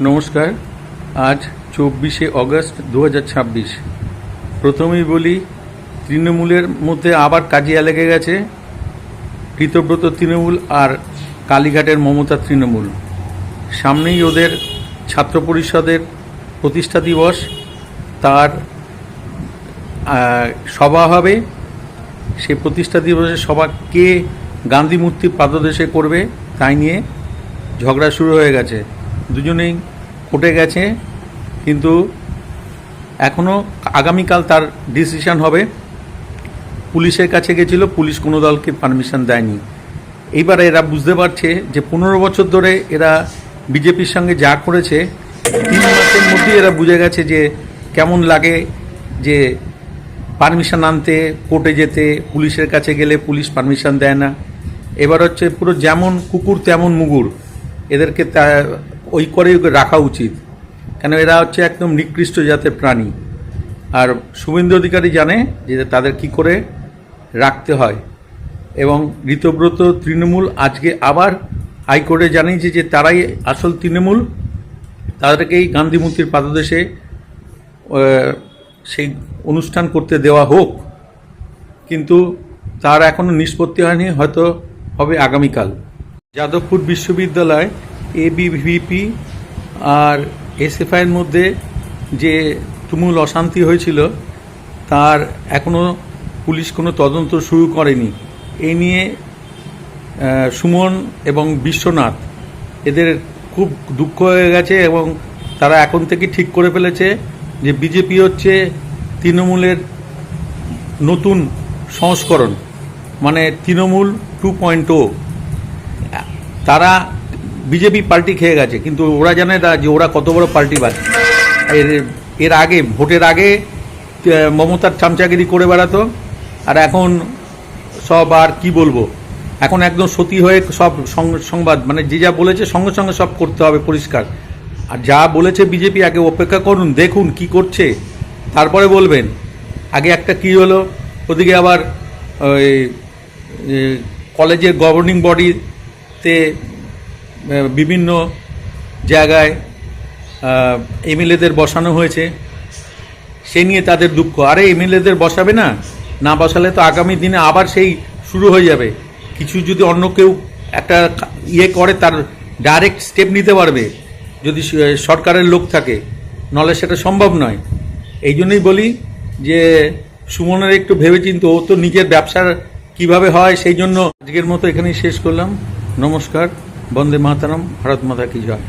নমস্কার। আজ 24শে অগস্ট 2026। প্রথমেই বলি, তৃণমূলের মধ্যে আবার কাজিয়া লেগে গেছে। ঋতব্রত তৃণমূল আর কালীঘাটের মমতা তৃণমূল। সামনেই ওদের ছাত্র পরিষদের প্রতিষ্ঠা দিবস, তার সভা হবে। সেই প্রতিষ্ঠা দিবসে সভা কে গান্ধী মূর্তির পাদদেশে করবে তাই নিয়ে ঝগড়া শুরু হয়ে গেছে। দুজনেই কোর্টে গেছে, কিন্তু এখনও আগামীকাল তার ডিসিশন হবে। পুলিশের কাছে গেছিল, পুলিশ কোনো দলকে পারমিশন দেয়নি। এইবার এরা বুঝতে পারছে যে 15 বছর ধরে এরা বিজেপির সঙ্গে যা করেছে, 3 মাসের মধ্যেই এরা বুঝে গেছে যে কেমন লাগে যে পারমিশন আনতে, কোর্টে যেতে। পুলিশের কাছে গেলে পুলিশ পারমিশন দেয় না। এবার হচ্ছে পুরো যেমন কুকুর তেমন মুগুর, এদেরকে ওই করেই রাখা উচিত, কেন এরা হচ্ছে একদম নিকৃষ্ট জাতের প্রাণী। আর শুভেন্দু অধিকারী জানে যে তাদের কি করে রাখতে হয়। এবং ঋতব্রত তৃণমূল আজকে আবার হাইকোর্টে জানিয়েছে যে তারাই আসল তৃণমূল, তাদেরকেই গান্ধী মূর্তির পাদদেশে সেই অনুষ্ঠান করতে দেওয়া হোক। কিন্তু তার এখনও নিষ্পত্তি হয়নি, হয়তো হবে আগামীকাল। যাদবপুর বিশ্ববিদ্যালয় এবিভিপি আর এসএফআইয়ের মধ্যে যে তুমুল অশান্তি হয়েছিল, তার এখনও পুলিশ কোনো তদন্ত শুরু করেনি। এই নিয়ে সুমন এবং বিশ্বনাথ এদের খুব দুঃখ হয়ে গেছে এবং তারা এখন থেকে ঠিক করে ফেলেছে যে বিজেপি হচ্ছে তৃণমূলের নতুন সংস্করণ, মানে তৃণমূল 2.0। তারা বিজেপি পার্টি খেয়ে গেছে, কিন্তু ওরা জানে না যে ওরা কত বড় পার্টিবাজ। এর আগে, ভোটের আগে মমতার চামচাগিরি করে বেড়াতো, আর এখন সব আর কি বলবো, এখন একদম সতী হয়ে সব সংবাদ, মানে যে যা বলেছে সঙ্গে সঙ্গে সব করতে হবে পরিষ্কার। আর যা বলেছে বিজেপি, আগে অপেক্ষা করুন, দেখুন কি করছে, তারপরে বলবেন। আগে একটা কি হলো, ওদিকে আবার ওই কলেজের গভর্নিং বডিতে বিভিন্ন জায়গায় এমএলএদের বসানো হয়েছে, সে নিয়ে তাদের দুঃখ। আরে এমএলএদের বসাবে না, না বসালে তো আগামী দিনে আবার সেই শুরু হয়ে যাবে। কিছু যদি অন্য কেউ একটা করে, তার ডাইরেক্ট স্টেপ নিতে পারবে যদি সরকারের লোক থাকে, নলে সেটা সম্ভব নয়। এই জন্যই বলি যে সুমনের একটু ভেবেচিন্তে, ও তো নিজের ব্যবসার কিভাবে হয়, সেই জন্য আজকের মতো এখানেই শেষ করলাম। নমস্কার। বন্দে মাতরম। ভারত মাতা কি জয়।